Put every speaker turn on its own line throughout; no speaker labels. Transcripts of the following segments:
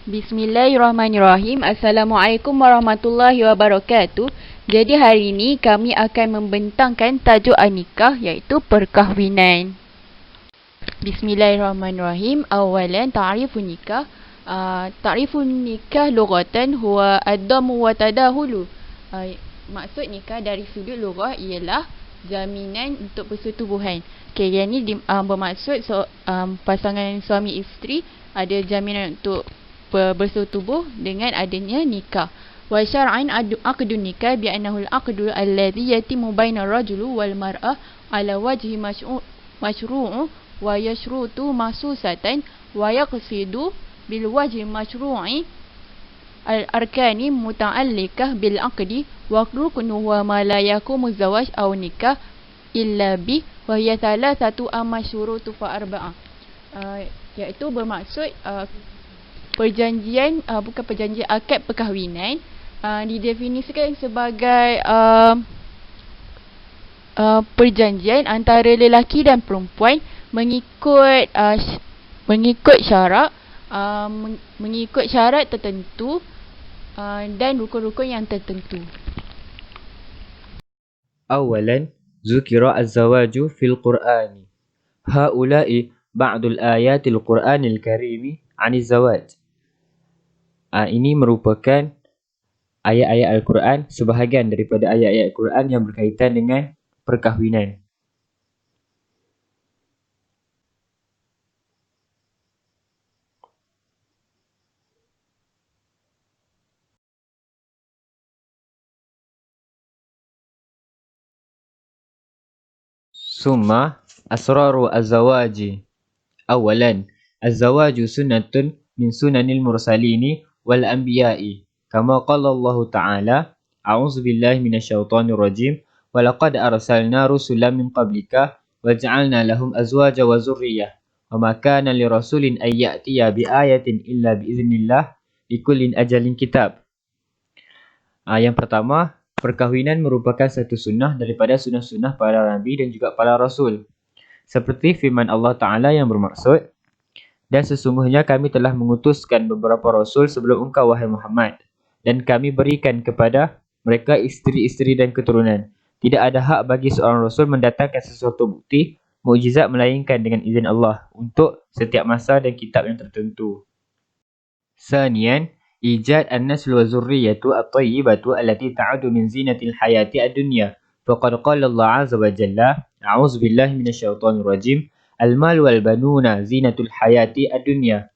Bismillahirrahmanirrahim. Assalamualaikum warahmatullahi wabarakatuh. Jadi hari ini kami akan membentangkan tajuk an-nikah iaitu perkahwinan. Bismillahirrahmanirrahim. Awalan ta'rifun nikah. Ta'rifun nikah lughatan huwa ad-damu wa tadahulu. Maksud nikah dari sudut lughah ialah jaminan untuk persetubuhan. Okey, yang ni bermaksud pasangan suami isteri ada jaminan untuk bersetubuh dengan adanya nikah. Wa syar'an aqdun nikah bi annahu al-aqdu alladhi yatimu baina ar-rajuli wal mar'ah ala wajhi mashru'u wa yashrutu mahsusatan wa yaqsidu bil wajhi mashru'i al-arkani muta'alliqah bil aqdi wa ruknu wa ma la yakumu zawaj aw nikah illa bi wa hiya thalathatu amma syurutu fa arba'ah. Iaitu bermaksud perjanjian bukan perjanjian, akad perkahwinan didefinisikan sebagai perjanjian antara lelaki dan perempuan mengikut syarat tertentu dan rukun-rukun yang tertentu.
Awalan zukira az-zawaju fil Qur'ani. Haula'i ba'dul ayatil Qur'anil Karimi 'aniz zawaj. Ini merupakan ayat-ayat Al-Quran, sebahagian daripada ayat-ayat Al-Quran yang berkaitan dengan perkahwinan. Summa asraru az-zawaji. Awalan, az-zawaju sunnatun min sunanil mursalini wal anbiya'i. Kama qala Allah Ta'ala, a'udzu billahi minasyaitonir rajim, wa laqad arsalna rusulan min qablika wa ja'alna lahum azwaja wa zurriyyah. Wa ma kana li rasulin ay ya'tiya bi ayatin illa bi iznillah likullin ajalin kitab. Yang pertama, perkahwinan merupakan satu sunnah daripada sunnah-sunnah para nabi dan juga para rasul. Seperti firman Allah Ta'ala yang bermaksud, dan sesungguhnya kami telah mengutuskan beberapa rasul sebelum engkau, wahai Muhammad, dan kami berikan kepada mereka isteri-isteri dan keturunan. Tidak ada hak bagi seorang rasul mendatangkan sesuatu bukti, mukjizat melainkan dengan izin Allah untuk setiap masa dan kitab yang tertentu. Sanian, ijad an-nasl wa zurriyatu at-tayyibatu allati ta'adu min zinatil hayati ad-dunya. Faqad qala Allah 'azza wa jalla, a'udzu billahi minasyaitonir rajim, al-mal wal banuna zinatul hayati ad-dunya.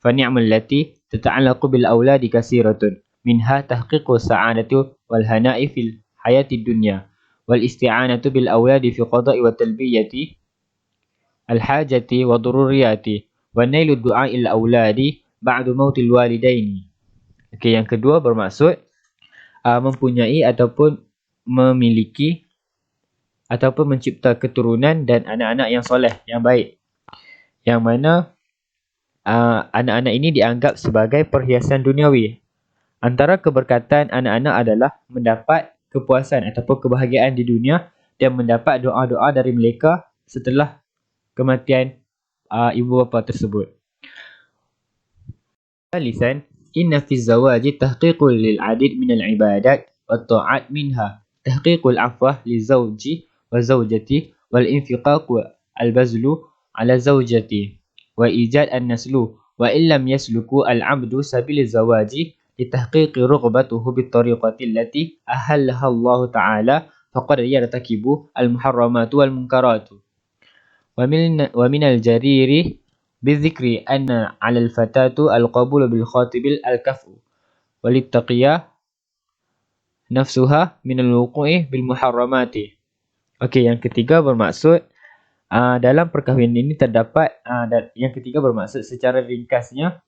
Fa ni'mal lati tata'allaqu bil auladi katsiratun. Minha tahqiqu sa'adati wal hana'i fil hayati dunya wal isti'anatu bil auladi fi qada'i wa talbiyati al hajati wa dururiyati wa nailu du'a'il auladi ba'du mautil walidaini. Okey, yang kedua bermaksud mempunyai ataupun memiliki ataupun mencipta keturunan dan anak-anak yang soleh, yang baik, yang mana anak-anak ini dianggap sebagai perhiasan duniawi. Antara keberkatan anak-anak adalah mendapat kepuasan ataupun kebahagiaan di dunia dan mendapat doa-doa dari mereka setelah kematian ibu bapa tersebut. Salisan, inna fi zawaji tahqiqul lil adid min al ibadat wa ta'at minha tahqiqul afwah li zawji wa zawjati wal infiqaq al bazlu ala zawjati wa ijad an naslu wa illam yasluku al abdu sabil zawaji litahqiq rughbatuhu bit tariqati allati ahallaha Allah Ta'ala faqad yartakibu al muharramatu wal munkaratu. Wa min al jariri bizikri anna 'ala al fatatu al qabul bil khatibil al kafu walittaqiya nafsuha min al wuqu'i bil muharramati. Okey, yang ketiga bermaksud dalam perkahwinan ini terdapat yang ketiga bermaksud secara ringkasnya,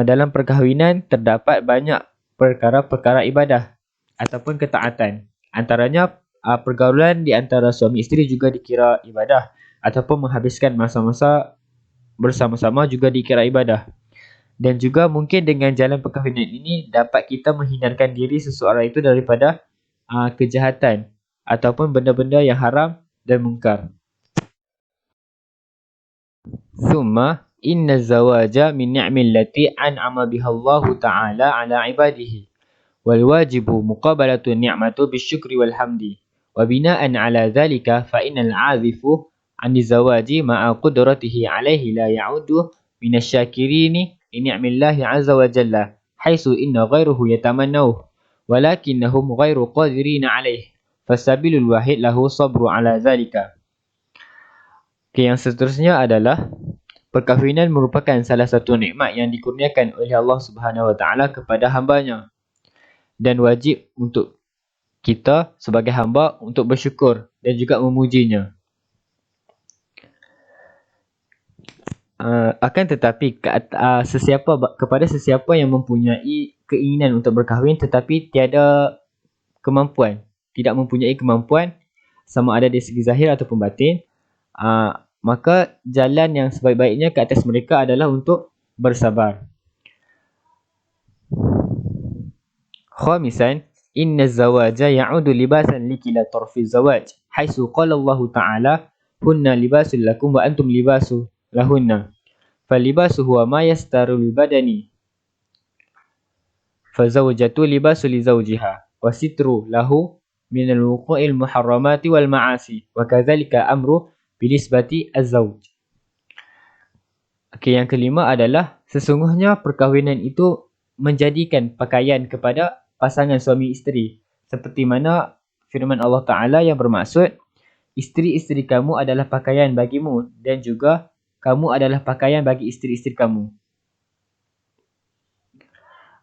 dalam perkahwinan terdapat banyak perkara-perkara ibadah ataupun ketaatan. Antaranya pergaulan di antara suami isteri juga dikira ibadah, ataupun menghabiskan masa-masa bersama-sama juga dikira ibadah. Dan juga mungkin dengan jalan perkahwinan ini dapat kita menghindarkan diri seseorang itu daripada kejahatan ataupun benda-benda yang haram dan mungkar. Summa Inna zawaja min ni'mil lati an'ama biha Allah Ta'ala ala ibadihi. Wal wajibu muqabalatu ni'matu bisyukri wal hamdi. Wa bina'an ala dhalika fa innal 'azifu 'ani zawaji ma'a qudratihi 'alaihi la ya'udu minasyakirini li ni'millahi 'azza wa jalla haitsu inna ghairuhu yatamannawhu walakinnahum ghairu qadirina 'alaihi fasabilul wahid lahu sabru 'ala dhalika. Okay, yang seterusnya adalah perkahwinan merupakan salah satu nikmat yang dikurniakan oleh Allah Subhanahu Wa Taala kepada hambanya dan wajib untuk kita sebagai hamba untuk bersyukur dan juga memujinya. Akan tetapi kepada sesiapa yang mempunyai keinginan untuk berkahwin tetapi tiada kemampuan, tidak mempunyai kemampuan sama ada dari segi zahir ataupun batin, maka jalan yang sebaik-baiknya ke atas mereka adalah untuk bersabar. Khamisan, inna zawaja ya'udu libasan likila tarfi zawaj haitsu qala Allah Ta'ala hunna libasul lakum wa antum libasu lahunna falibasu huwa ma yastaru libadani fazawjatu libasu li zawjiha wa sitru lahu min al-wuqu'il muharramati wal ma'asi wa kadzalika amru binisbati az-zawj. Okey, yang kelima adalah sesungguhnya perkahwinan itu menjadikan pakaian kepada pasangan suami isteri seperti mana firman Allah Ta'ala yang bermaksud isteri-isteri kamu adalah pakaian bagimu dan juga kamu adalah pakaian bagi isteri-isteri kamu.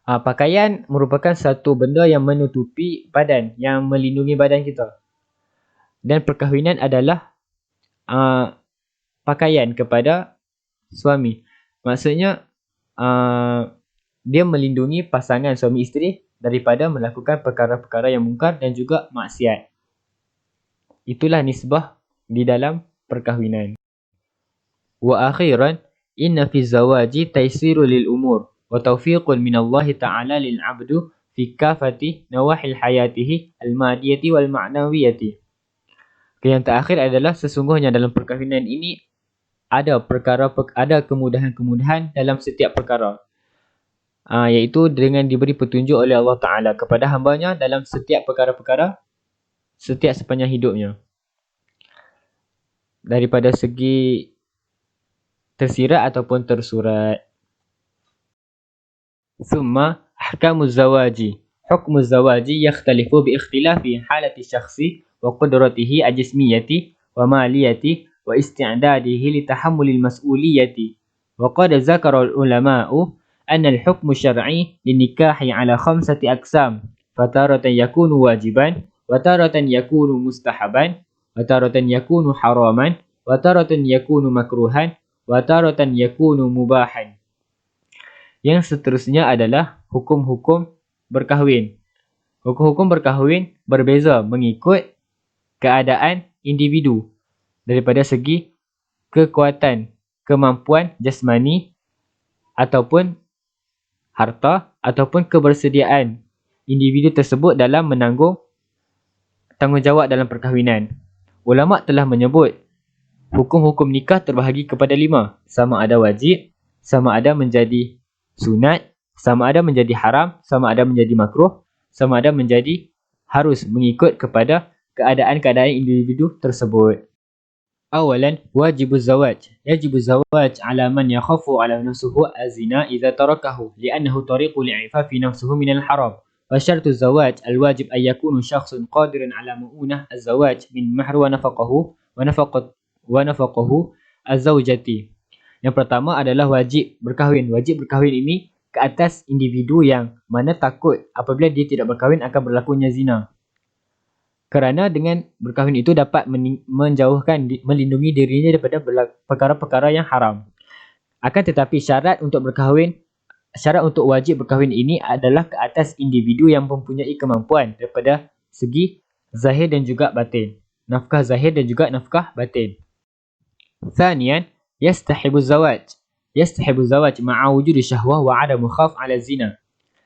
Pakaian merupakan satu benda yang menutupi badan, yang melindungi badan kita. Dan perkahwinan adalah pakaian kepada suami. Maksudnya dia melindungi pasangan suami isteri daripada melakukan perkara-perkara yang mungkar dan juga maksiat. Itulah nisbah di dalam perkahwinan. Wa akhiran, inna fi zawaji taisiru lil umur wa taufiqun min Allah Ta'ala lil 'abdu fi kafati nawahil hayatihi al-madiyati wal ma'nawiyati. Yang terakhir adalah sesungguhnya dalam perkahwinan ini ada kemudahan-kemudahan dalam setiap perkara. Iaitu dengan diberi petunjuk oleh Allah Ta'ala kepada hambanya dalam setiap perkara-perkara setiap sepanjang hidupnya. Daripada segi tersirat ataupun tersurat. Thumma ahkamuz zawaji. Hukmuz zawaji yakhtalifu bi ikhtilafi halati syakhsi wa qudratihi ajismiyati wa maliyati wa isti'dadihi li tahammulil mas'uliyati. Wa qad zakara al-ulama'u anna al-hukmu syar'i lin-nikahi 'ala 5 aqsam. Fataratan yakunu wajiban, wa taratan yakunu mustahaban, wa taratan yakunu haraman, wa taratan yakunu makruhan, wa taratan yakunu mubahan. Yang seterusnya adalah hukum-hukum berkahwin. Hukum-hukum berkahwin berbeza mengikut keadaan individu daripada segi kekuatan, kemampuan jasmani ataupun harta ataupun kebersediaan individu tersebut dalam menanggung tanggungjawab dalam perkahwinan. Ulama telah menyebut hukum-hukum nikah terbahagi kepada 5, sama ada wajib, sama ada menjadi sunat, sama ada menjadi haram, sama ada menjadi makruh, sama ada menjadi harus mengikut kepada keadaan-keadaan individu tersebut. Awalan, wajibuz zawaj. Yajibuz zawaj ala man yakhafu ala nafsuhu az-zina idza tarakahu li'annahu tariqu li'ifafi nafsuhu min al-haram. Wa syartu zawaj al-wajib an yakunu syakhsun qadiran ala mu'unah az-zawaj min mahr wa nafaqahu wa nafaqahu az-zawjati. Yang pertama adalah wajib berkahwin. Wajib berkahwin ini ke atas individu yang mana takut apabila dia tidak berkahwin akan berlakunya zina. Kerana dengan berkahwin itu dapat melindungi dirinya daripada perkara-perkara yang haram. Akan tetapi syarat untuk wajib berkahwin ini adalah ke atas individu yang mempunyai kemampuan daripada segi zahir dan juga batin. Nafkah zahir dan juga nafkah batin. Thaniyan, yastahibu zawaj. Yastahibu zawaj ma'a wujudi syahwah wa 'adamu khaf 'ala zina.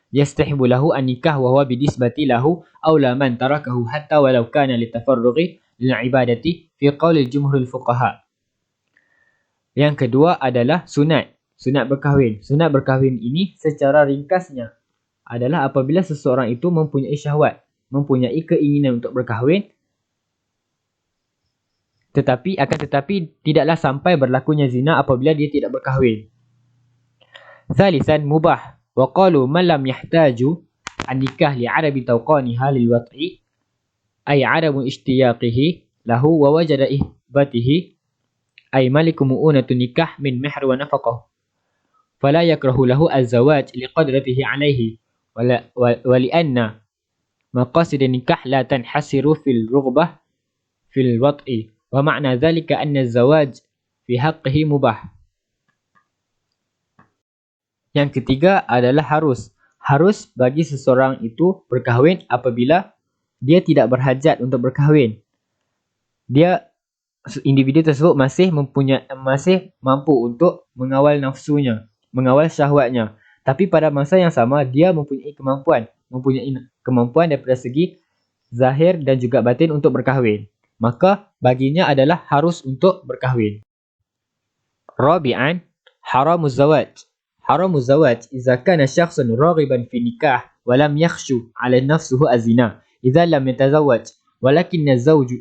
Yastahibu lahu an-nikah wa huwa bidisbati lahu aw la man tarakahu hatta walau kana litafarrughi lil ibadati fi qawli jumhuril fuqaha. Yang kedua adalah sunat. Sunat berkahwin. Sunat berkahwin ini secara ringkasnya adalah apabila seseorang itu mempunyai syahwat, mempunyai keinginan untuk berkahwin, tetapi tidaklah sampai berlakunya zina apabila dia tidak berkahwin. Thalithan mubah. Wa qalu man lam yahtaju an-nikah li'adabi tawqaniha lil-wat'i ay 'adamu ishtiyaqihi lahu wa wajada ihbatihi ay maliku mu'unatu nikah min mihr wa nafaqah fala yakrahu lahu az-zawaj liqadratihi 'alayhi wa li'anna maqasid nikah la tanhasiru fil rughbah fil wat'i wa ma'na dhalika anna az-zawaj fi haqqihi mubah. Yang ketiga adalah harus. Harus bagi seseorang itu berkahwin apabila dia tidak berhajat untuk berkahwin. Individu tersebut masih mampu untuk mengawal nafsunya, mengawal syahwatnya. Tapi pada masa yang sama dia mempunyai kemampuan daripada segi zahir dan juga batin untuk berkahwin. Maka baginya adalah harus untuk berkahwin. Rabi'an, haramuz zawaj. Haramuz zawaj idza kana syakhsun raghiban fi nikah wa lam yakhshu 'ala nafsihi az-zina. إذا لم يتزوج ولكن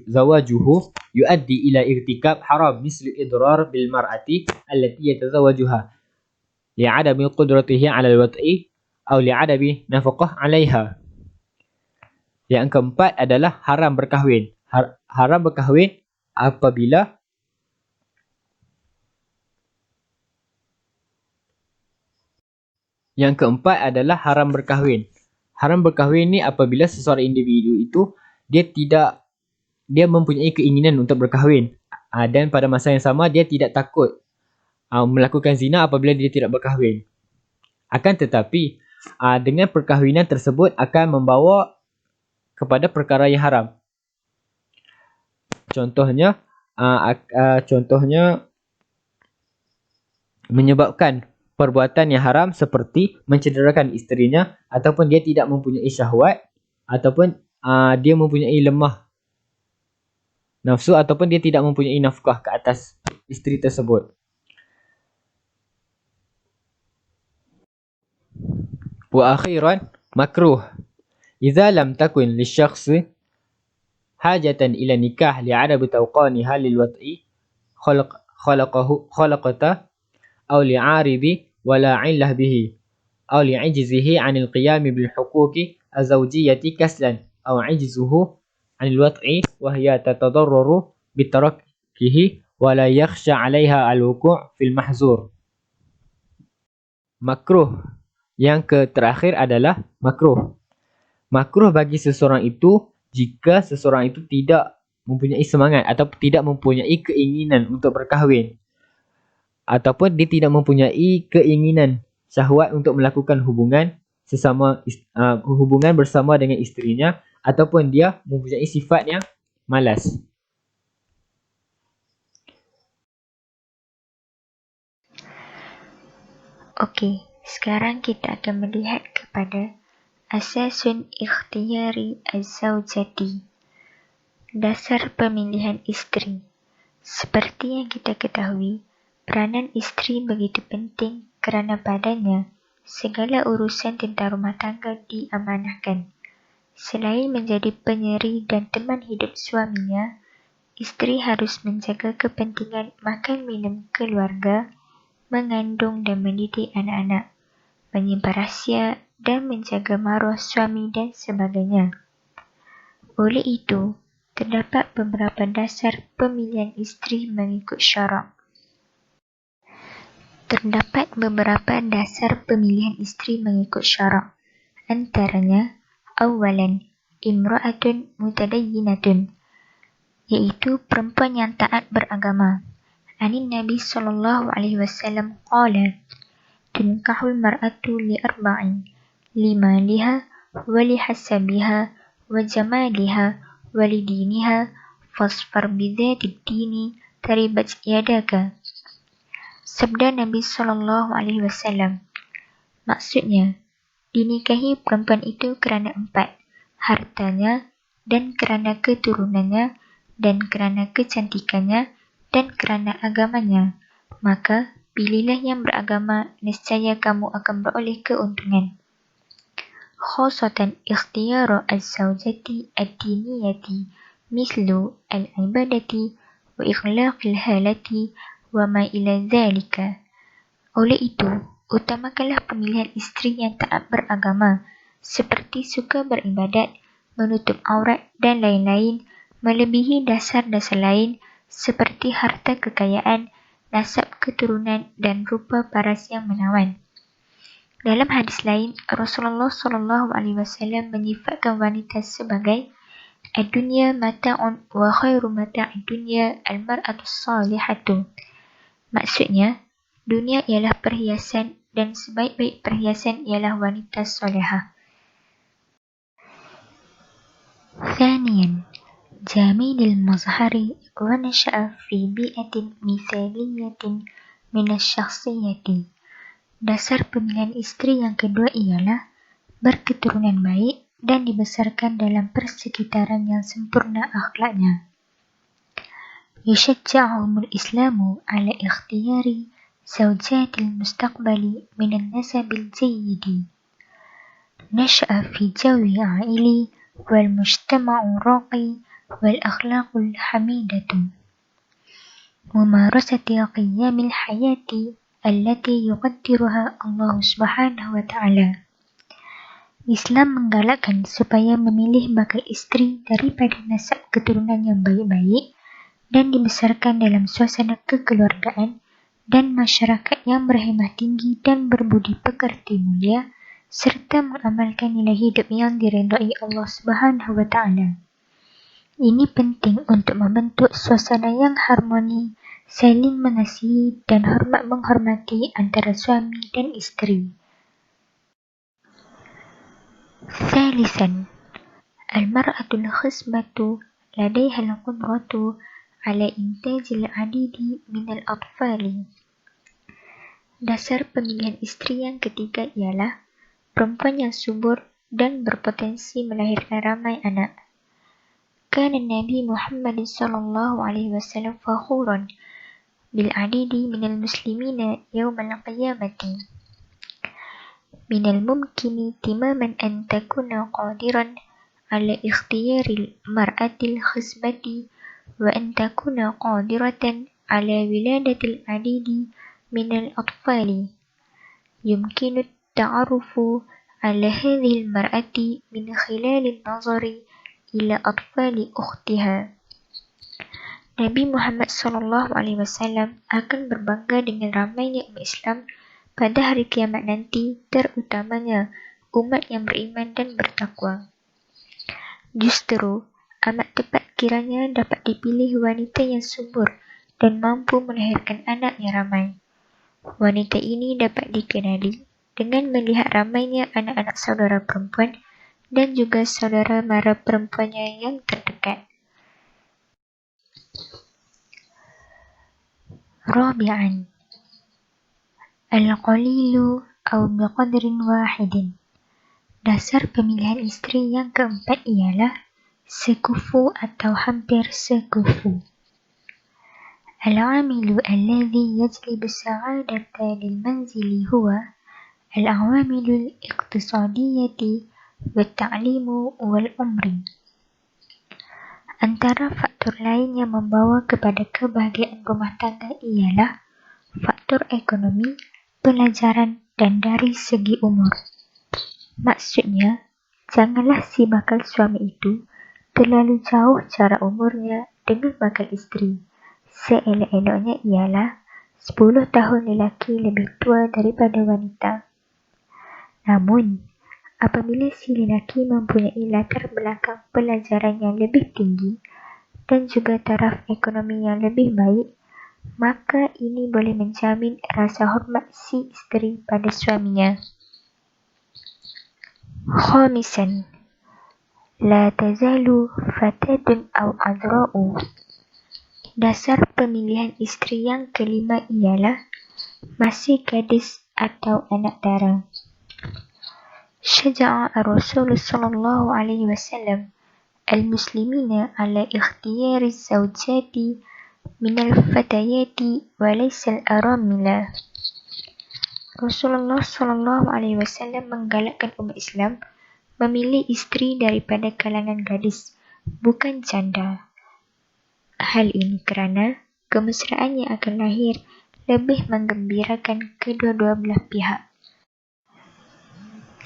زواجه يؤدي إلى ارتكاب حرام مثل الإضرار بالمرأة التي يتزوجها لعدم قدرته على الوطء أو لعدم نفقه عليها. Yang keempat adalah haram berkahwin. Haram berkahwin apabila Haram berkahwin ni apabila seseorang individu itu dia mempunyai keinginan untuk berkahwin dan pada masa yang sama dia tidak takut melakukan zina apabila dia tidak berkahwin. Akan tetapi dengan perkahwinan tersebut akan membawa kepada perkara yang haram. Contohnya menyebabkan perbuatan yang haram seperti mencederakan isterinya, ataupun dia tidak mempunyai syahwat, ataupun dia mempunyai lemah nafsu, ataupun dia tidak mempunyai nafkah ke atas isteri tersebut. Wa akhiran makruh. Idza lam takun lisyakhs hajatan ila nikah li'adab tawqaniha lilwat'i khalaqata aw li'aridi wala 'illah bihi aw li'ajzihi 'anil qiyam bil huquqi azawjiyyati kaslan aw 'ajzuhu 'anil wat'i wa hiya tatadarraru bitarakihi wa la yakhsha 'alayha al-wuqu' fil mahzur. Makruh. Yang terakhir adalah makruh. Makruh bagi seseorang itu jika seseorang itu tidak mempunyai semangat atau tidak mempunyai keinginan untuk berkahwin, ataupun dia tidak mempunyai keinginan syahwat untuk melakukan hubungan bersama dengan isterinya, ataupun dia mempunyai sifat yang malas.
Okey, sekarang kita akan melihat kepada asasun ikhtiyari az-zawjati, dasar pemilihan isteri. Seperti yang kita ketahui, peranan isteri begitu penting kerana padanya segala urusan tentang rumah tangga diamanahkan. Selain menjadi penyeri dan teman hidup suaminya, isteri harus menjaga kepentingan makan minum keluarga, mengandung dan mendidik anak-anak, menyimpan rahsia dan menjaga maruah suami dan sebagainya. Oleh itu, terdapat beberapa dasar pemilihan isteri mengikut syarak. Antaranya, awalan, imra'atun mutadayyinatun, iaitu perempuan yang taat beragama. Anin Nabi SAW qala, tunkahul mar'atu li arba'in, limaliha, walihasabiha, wajamaliha, walidiniha, fasfar bidhatid dini, taribat yadaka. Sabda Nabi SAW, maksudnya, dinikahi perempuan itu kerana 4, hartanya, dan kerana keturunannya, dan kerana kecantikannya, dan kerana agamanya. Maka, pilihlah yang beragama, nescaya kamu akan beroleh keuntungan. Khosatan ikhtiyaru az-zawjati ad-diniyati mislu al-ibadati wa ikhlaqil halati wa ma ila dhalika. Oleh itu, utamakanlah pemilihan isteri yang taat beragama, seperti suka beribadat, menutup aurat dan lain-lain, melebihi dasar-dasar lain seperti harta kekayaan, nasab keturunan dan rupa paras yang menawan. Dalam hadis lain, Rasulullah SAW menyifatkan wanita sebagai ad-dunya mata'un wa khairu mata'id dunya al-mar'atus salihatu. Maksudnya, dunia ialah perhiasan dan sebaik-baik perhiasan ialah wanita solehah. ثانيا جميل المظهر ونشأ في بيئة مثالية من الشخصية. Dasar pemilihan istri yang kedua ialah berketurunan baik dan dibesarkan dalam persekitaran yang sempurna akhlaknya. يشجعهم الإسلام على اختيار زوجات المستقبل من النسب الجيد. نشأ في جو عائلي والمجتمع راقي والأخلاق الحميدة. ممارسة قيم الحياة التي يقدرها الله سبحانه وتعالى. Islam menggalakkan supaya memilih bakal istri daripada nasab keturunan yang baik-baik dan dibesarkan dalam suasana kekeluargaan dan masyarakat yang berhemah tinggi dan berbudi pekerti mulia, serta mengamalkan nilai hidup yang diridai Allah Subhanahu wa Ta'ala. Ini penting untuk membentuk suasana yang harmoni, saling mengasihi dan hormat menghormati antara suami dan istri. ثالثا المرأة الخصبة لديها القدرة على إنتاج العديد من الأطفال. Dasar pemilihan istri yang ketiga ialah perempuan yang subur dan berpotensi melahirkan ramai anak. Kana Nabi Muhammad sallallahu alaihi wasallam fakhuran bil adidi minal muslimina yawmal qiyamati. Minal mumkini timaman an takuna qadiran ala ikhtiyaril mar'atil khasbati wa an takuna qadiratan ala wiladatil adidi minal atfali. Yumkinu ta'arufu ala hadhil mar'ati min khilalil nazari ila atfali ukhtiha. Nabi Muhammad SAW akan berbangga dengan ramainya umat Islam pada hari kiamat nanti, terutamanya umat yang beriman dan bertakwa. Justru, amat tepat kiranya dapat dipilih wanita yang subur dan mampu melahirkan anak yang ramai. Wanita ini dapat dikenali dengan melihat ramainya anak-anak saudara perempuan dan juga saudara mara perempuannya yang terdekat. Rabi'an al-qalilu aw biqadrin wahidin. Dasar pemilihan istri yang keempat ialah sekufu atau hampir sekufu. Al-amilu alladhi yajlibu sa'adata lil manzili huwa al-awamilu al-iqtisadiyati wat-ta'limu wal-umri. Antara faktor lain yang membawa kepada kebahagiaan rumah tangga ialah faktor ekonomi, pelajaran, dan dari segi umur. Maksudnya, janganlah si bakal suami itu terlalu jauh cara umurnya dengan bakal istri. Seelok-eloknya ialah 10 tahun lelaki lebih tua daripada wanita. Namun, apabila si lelaki mempunyai latar belakang pelajaran yang lebih tinggi dan juga taraf ekonomi yang lebih baik, maka ini boleh menjamin rasa hormat si isteri pada suaminya. Khamisan, la tazalu fatatun aw adra'u. Dasar pemilihan istri yang kelima ialah masih gadis atau anak dara. Syaja'a Rasulullah sallallahu alaihi wasallam al-muslimina ala ikhtiyari zawjati minal fatayati wa laysal aramila. Rasulullah SAW menggalakkan umat Islam memilih isteri daripada kalangan gadis, bukan janda. Hal ini kerana kemesraan yang akan lahir lebih menggembirakan kedua-dua belah pihak.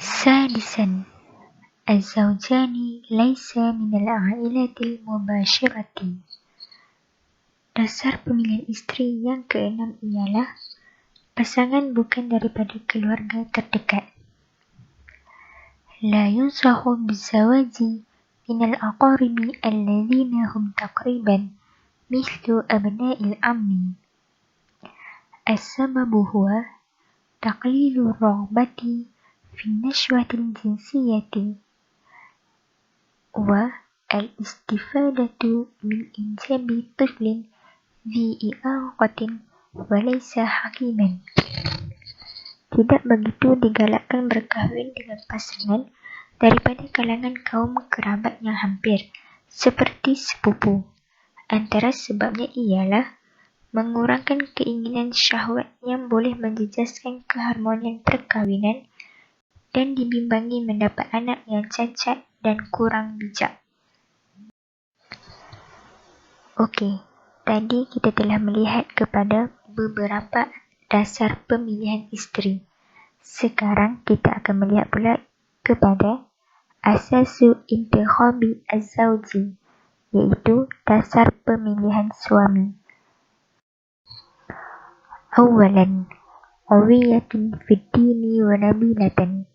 Sadisan, az-zawjani laysa minal a'ilatil mubashirati. Dasar pemilihan isteri yang keenam ialah pasangan bukan daripada keluarga terdekat. La yunsahu bizawaji minal aqaribi alladhina hum taqriban mithlu abna'il ammi. As-sababu huwa taqlilu raghbati fi nashwatil jinsiyati wa al-istifadatu min injabi tiflin dhi i'aqatin wa laysa hakiman. Tidak begitu digalakkan berkahwin dengan pasangan daripada kalangan kaum kerabat yang hampir, seperti sepupu. Antara sebabnya ialah mengurangkan keinginan syahwat yang boleh menjejaskan keharmonian perkahwinan dan dibimbangi mendapat anak yang cacat dan kurang bijak. Okey, tadi kita telah melihat kepada beberapa dasar pemilihan isteri. Sekarang kita akan melihat pula kepada asasu intikhabi az-zawji, iaitu dasar pemilihan suami. Awalan, awiyatun fid dini wa nabilatan.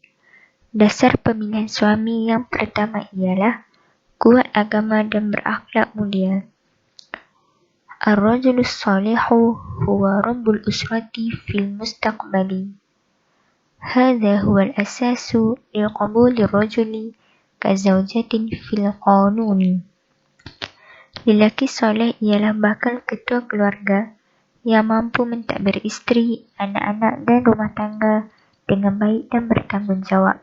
Dasar pemilihan suami yang pertama ialah kuat agama dan berakhlak mulia. Ar-rajulus salihu huwa rabbul usrati fil mustaqbali. Hadha huwa al-asasu liqabuli rajuli kazawjatin fil qanuni. Lelaki soleh ialah bakal ketua keluarga yang mampu mentadbir isteri, anak-anak dan rumah tangga dengan baik dan bertanggungjawab.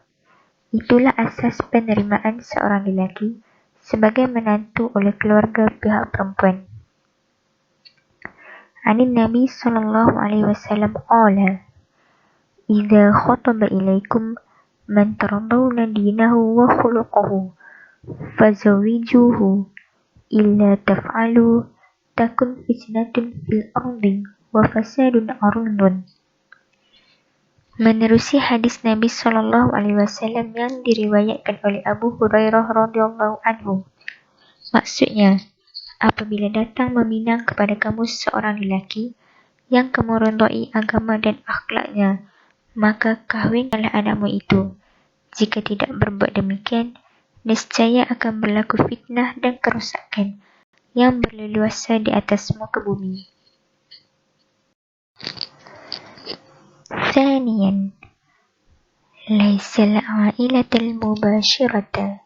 Itulah asas penerimaan seorang lelaki sebagai menantu oleh keluarga pihak perempuan. Anin Nabi SAW qala, "Idza khataba ilaikum man tardawna dinahu wa khuluquhu fazawijuhu, illa taf'alu takun fitnatun fil ardi wa fasadun arundun." Menerusi hadis Nabi SAW yang diriwayatkan oleh Abu Hurairah radhiyallahu anhu. Maksudnya, apabila datang meminang kepada kamu seorang lelaki yang kamu redai agama dan akhlaknya, maka kahwinkanlah anakmu itu. Jika tidak berbuat demikian, nescaya akan berlaku fitnah dan kerosakan yang berleluasa di atas muka bumi. Thaniyan, laysal a'ilatul mubashirata.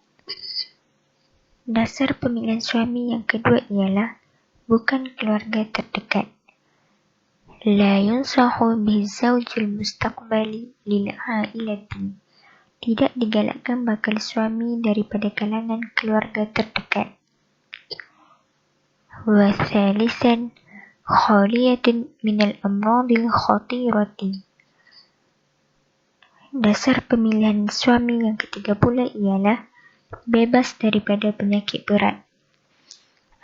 Dasar pemilihan suami yang kedua ialah bukan keluarga terdekat. La yunsahu bizawjil mustaqbali lil a'ilati. Tidak digalakkan bakal suami daripada kalangan keluarga terdekat. Wa thalithan, khaliyatun minal amradil khatirati. Dasar pemilihan suami yang ketiga pula ialah bebas daripada penyakit berat.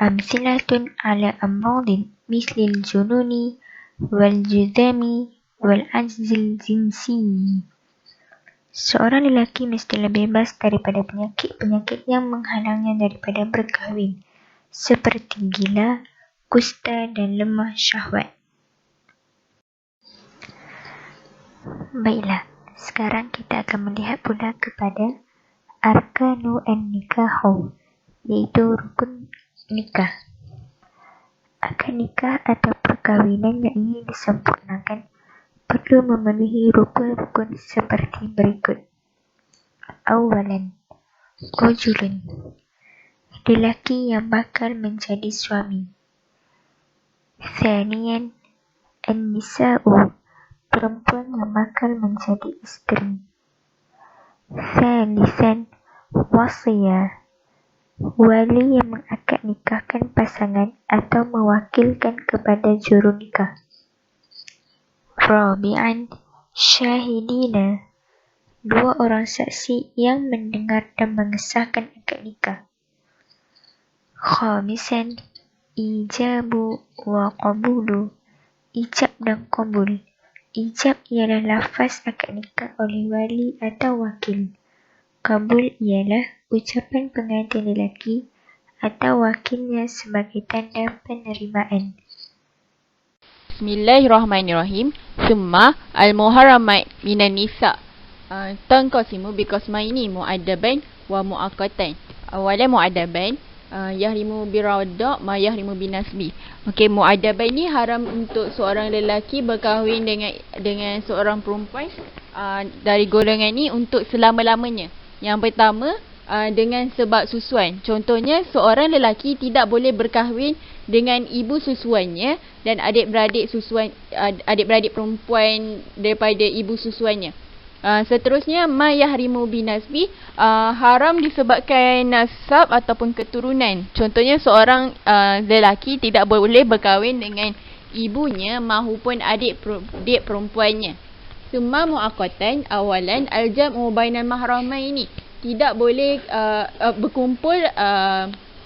Amsilatun ala amradin mislil jununi wal judami wal ajzil jinsi. Seorang lelaki mestilah bebas daripada penyakit-penyakit yang menghalangnya daripada berkahwin, seperti gila, kusta dan lemah syahwat. Baiklah, sekarang kita akan melihat pula kepada arkanu an-nikahu, iaitu rukun nikah. Akad nikah atau perkahwinan yang ingin disempurnakan perlu memenuhi rukun-rukun seperti berikut. Awalan, rajulun, lelaki yang bakal menjadi suami. Thaniyan, an-nisa'u, perempuan yang bakal menjadi isteri. Thalithan, wasiyah, Wali yang mengakad nikahkan pasangan atau mewakilkan kepada juru nikah. Rabi'an, syahidina, 2 orang saksi yang mendengar dan mengesahkan akad nikah. Khamisan, ijabu wa qabulu, ijab dan qabul. Ijab ialah lafaz akad nikah oleh wali atau wakil. Qabul ialah ucapan pengantin lelaki atau wakilnya sebagai tanda penerimaan.
Bismillahirrahmanirrahim. Summa al-muharramat minan nisa tanqasimu biqasmaini mu'addaban wa mu'aqqatan. Awalan mu'addaban yahrimu biradda ma yahrimu binasbi. Okey, mu'addaban ni haram untuk seorang lelaki berkahwin dengan seorang perempuan dari golongan ni untuk selama-lamanya. Yang pertama, dengan sebab susuan. Contohnya, seorang lelaki tidak boleh berkahwin dengan ibu susuannya dan adik-beradik perempuan daripada ibu susuannya. Seterusnya, ma yahrimu binasbi, haram disebabkan nasab ataupun keturunan. Contohnya, seorang lelaki tidak boleh berkahwin dengan ibunya maupun adik perempuannya. Summa mu'aqqatan, awalan al-jam'u bainal mahramaini, tidak boleh berkumpul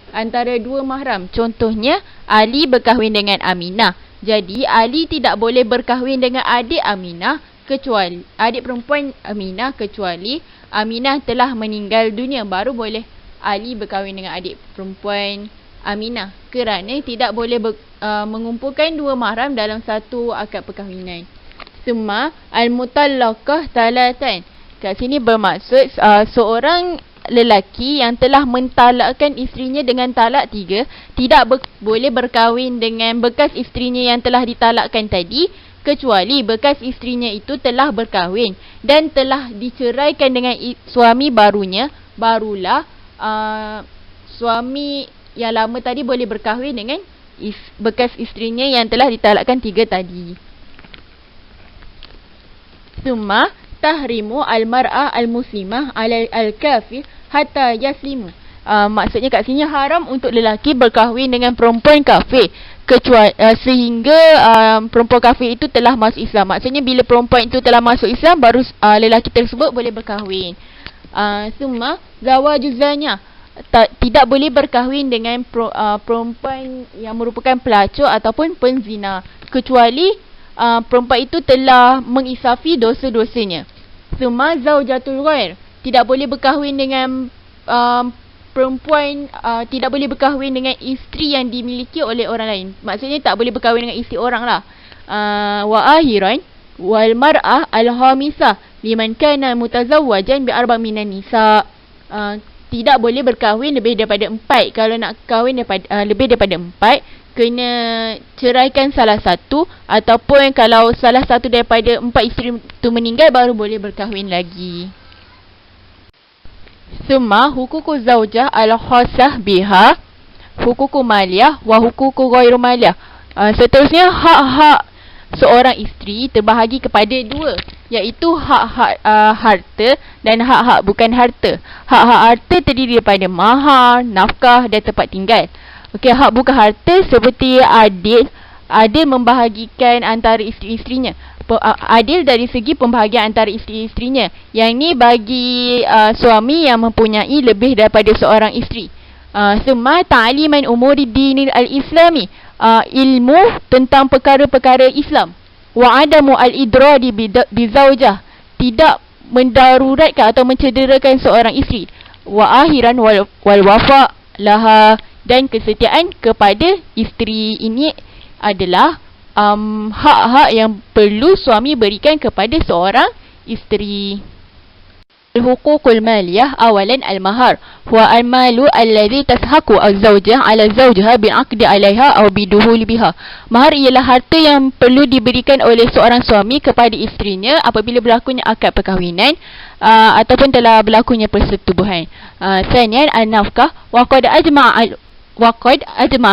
antara 2 mahram. Contohnya, Ali berkahwin dengan Aminah. Jadi, Ali tidak boleh berkahwin dengan adik Aminah kecuali adik perempuan Aminah, kecuali Aminah telah meninggal dunia, baru boleh Ali berkahwin dengan adik perempuan Aminah, kerana tidak boleh mengumpulkan 2 mahram dalam satu akad perkahwinan. Summa al-mutallaqah talatan. Kat sini bermaksud seorang lelaki yang telah mentalakkan isterinya dengan talak 3 tidak boleh berkahwin dengan bekas isterinya yang telah ditalakkan tadi, kecuali bekas isterinya itu telah berkahwin dan telah diceraikan dengan suami barunya, barulah suami yang lama tadi boleh berkahwin dengan bekas isterinya yang telah ditalakkan 3 tadi. Summa tahrimu al-mar'ah al-muslimah al-kafir hatta yaslimu. Maksudnya kat sini haram untuk lelaki berkahwin dengan perempuan kafir kecuali sehingga perempuan kafir itu telah masuk Islam. Maksudnya bila perempuan itu telah masuk Islam, baru lelaki tersebut boleh berkahwin. Summa zawajuzanya, tidak boleh berkahwin dengan perempuan yang merupakan pelacur ataupun penzina, kecuali perempuan itu telah mengisafi dosa-dosanya. Summa zaujatul ghair, tidak boleh berkahwin dengan perempuan, tidak boleh berkahwin dengan isteri yang dimiliki oleh orang lain. Maksudnya tak boleh berkahwin dengan isteri orang lah. Wa akhiran wal mar'ah al-hamisah liman kana mutazawwajan bi arba' minan nisa. Tidak boleh berkahwin lebih daripada 4. Kalau nak kahwin lebih daripada 4, kena ceraikan salah satu, ataupun kalau salah satu daripada 4 isteri itu meninggal, baru boleh berkahwin lagi. Summa hukuku zaujah al-khasah biha, hukuku maliyah wa hukuku ghairu maliyah. Seterusnya, hak-hak seorang isteri terbahagi kepada 2, iaitu hak-hak harta dan hak-hak bukan harta. Hak-hak harta terdiri daripada mahar, nafkah dan tempat tinggal. Okey, hak bukan harta seperti adil membahagikan antara isteri-isterinya. Adil dari segi pembahagian antara isteri-isterinya. Yang ni bagi suami yang mempunyai lebih daripada seorang isteri. Summa ta'liman umuri dinil al-islami, ilmu tentang perkara-perkara Islam. Wa adamu al-idradi bizaujah, tidak mendaruratkan atau mencederakan seorang isteri. Wa akhiran wal wafa laha, dan kesetiaan kepada isteri ini adalah hak-hak yang perlu suami berikan kepada seorang isteri. Al-huququl maliyah, awalan al-mahar huwa al-malu alladhi tashaku az-zawjah ala zawjiha bi'aqdi 'alayha aw biduhuli biha. Mahar ialah harta yang perlu diberikan oleh seorang suami kepada isterinya apabila berlakunya akad perkahwinan ataupun telah berlakunya persetubuhan. Sanian an-nafkah wa qad ajma'a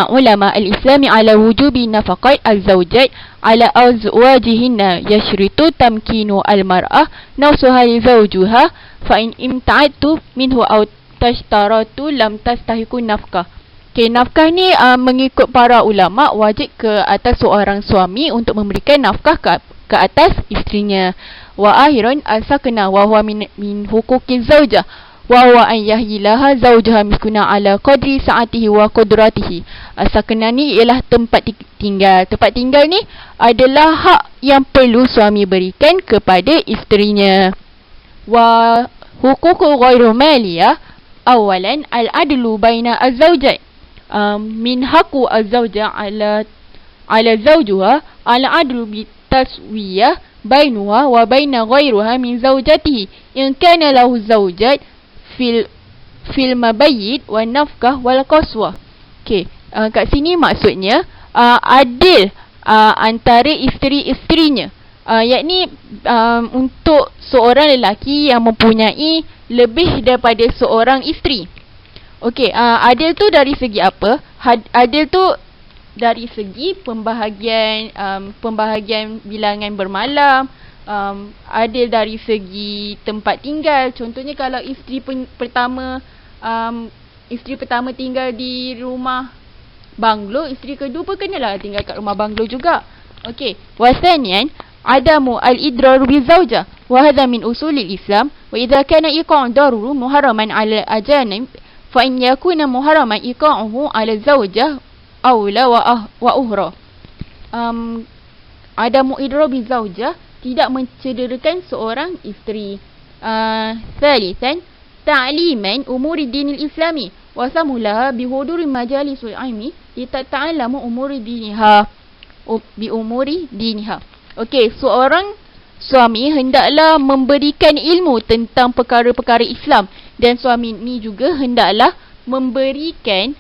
ulama al-islami ala wujubi nafaqat az-zawjat ala azwajihinna yashritu tamkinu al-mar'ah nafsuha li zawjuha fa in imta'atu minhu aw tashtaratu lam tastahiku nafkah. Okay, nafkah ni mengikut para ulama wajib ke atas seorang suami untuk memberikan nafkah ke atas isterinya. Wa akhirun al-sakna wa huwa min huquqiz zaujah wa huwa an yahyilaha zaujaha miskuna ala qadri sa'atihi wa qudratihi. Al-sakna ni ialah tempat tinggal. Tempat tinggal ni adalah hak yang perlu suami berikan kepada isterinya. Wa huququ ghairu maliyah, awalan al-adlu baina az-zawjat. Min haqqu az-zawja ala zawjuha al-adlu bi taswiyah bainuha wa baina ghairuha min zawjatihi in kana lahu zawjat fil mabayyit wa nafkah wal qaswah. Okey, kat sini maksudnya adil antara isteri-isterinya, yakni untuk seorang lelaki yang mempunyai lebih daripada seorang isteri. Okey, adil tu dari segi apa? Adil tu dari segi pembahagian bilangan bermalam, adil dari segi tempat tinggal. Contohnya kalau isteri pertama tinggal di rumah banglo, isteri kedua pun kenalah tinggal kat rumah banglo juga. Okey, wasanian adamu al-idrar bi zawjah wa hadha min usulil Islam wa idza kana iqa'u daruru muharraman 'ala ajanib fa in yakuna muharraman iqa'uhu 'ala zawjah awla wa uhra. Adamu idrar bi zawjah, tidak mencederakan seorang isteri. Thalithan ta'liman umuri dinil islami wa samulaha bi huduri majalisul ilmi litata'allamu umuri diniha bi umuri diniha. Okey, seorang suami hendaklah memberikan ilmu tentang perkara-perkara Islam, dan suami ni juga hendaklah memberikan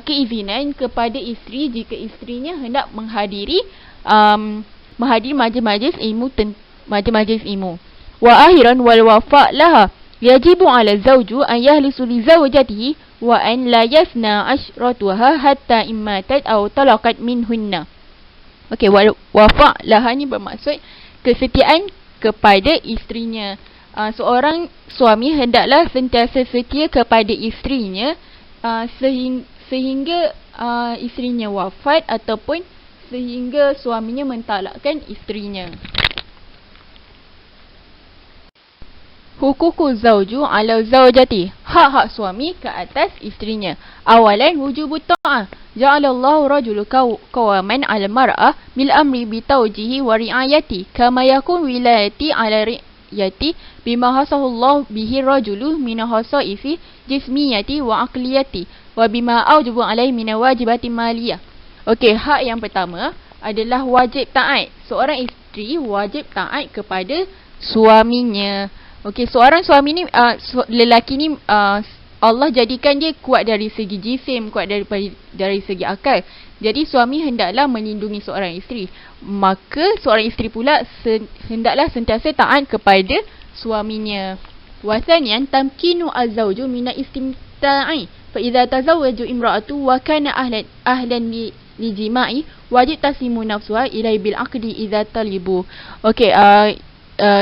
keizinan kepada isteri jika isterinya hendak menghadiri majlis-majlis ilmu. Wa akhiran wal wafa' laha yajibu 'ala zawju an yahlisu li zawjatihi wa an la yasna ashratuha hatta immatat aw talaqat minhunna. Okey, wal wafa' laha ni bermaksud kesetiaan kepada isterinya. Seorang suami hendaklah sentiasa setia kepada isterinya sehingga isterinya wafat ataupun sehingga suaminya mentalakkan isterinya. Huququ zawju ala zawjati, hak-hak suami ke atas isterinya. Awalan wujubut ta'ah, ja'alallahu rajulu qawaman 'ala mar'ah bil amri bi tawjihi wa ri'ayati kama yakun wilayati 'ala ri'yati bima hasahullahu bihi rajulu min hasaisi jismiyati wa aqliyati wa bima aujibu 'alaihi min wajibati maliyah. Okey, hak yang pertama adalah wajib taat. Seorang isteri wajib taat kepada suaminya. Okey, seorang suami ni lelaki ni Allah jadikan dia kuat dari segi jisim, kuat dari segi akal. Jadi suami hendaklah melindungi seorang isteri. Maka seorang isteri pula hendaklah sentiasa taat kepada suaminya. Wasanian tamkinu az-zawju min istimta'i fa idza tazawwaju imra'atu wa kana ahlan li jima'i wajib tasimu nafsuha ilai bil aqdi idza talibu. Okey,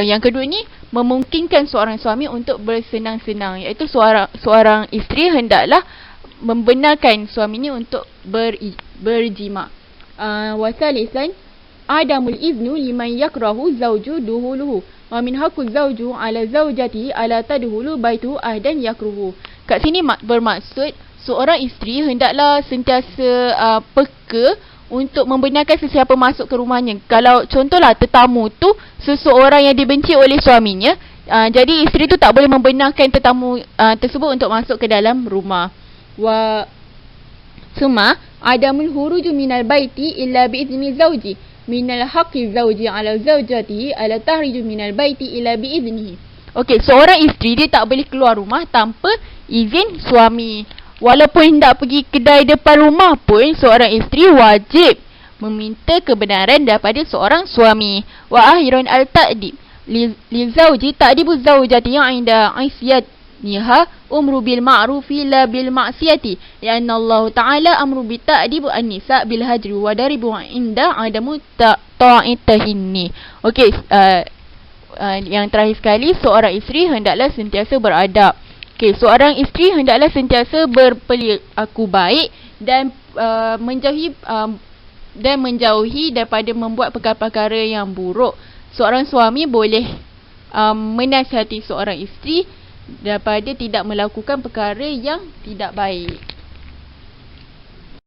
yang kedua ni memungkinkan seorang suami untuk bersenang-senang, iaitu seorang isteri hendaklah membenarkan suaminya untuk berjima. Wasalisan adamul iznu liman yakrahu zawju duhuluhu wa min haqqu zawju ala zawjatihi ala tadhulu baituhu ahdan yakruhu. Kat sini bermaksud seorang isteri hendaklah sentiasa peka untuk membenarkan sesiapa masuk ke rumahnya. Kalau contohlah tetamu tu seseorang yang dibenci oleh suaminya, jadi isteri tu tak boleh membenarkan tetamu tersebut untuk masuk ke dalam rumah. Wa summa adamul huruju minal baiti illa biizni zawji minal haqqi zawji ala zawjatihi ala tahriju minal baiti illa biiznihi. Okey, seorang isteri dia tak boleh keluar rumah tanpa izin suami. Walaupun hendak pergi kedai depan rumah pun, seorang isteri wajib meminta kebenaran daripada seorang suami. Wa akhirun al-ta'dib li zawji ta'dibu zawjati 'inda isyatiha umru bil ma'rufi la bil ma'siyati, lianna Allah Ta'ala amru bi ta'dibu an-nisa bil hajri wa daribu 'inda adamu ta'itahinni. Okey, yang terakhir sekali, seorang isteri hendaklah sentiasa beradab. Okey, seorang isteri hendaklah sentiasa berperilaku baik dan menjauhi daripada membuat perkara-perkara yang buruk. Seorang suami boleh menasihati seorang isteri daripada tidak melakukan perkara yang tidak baik.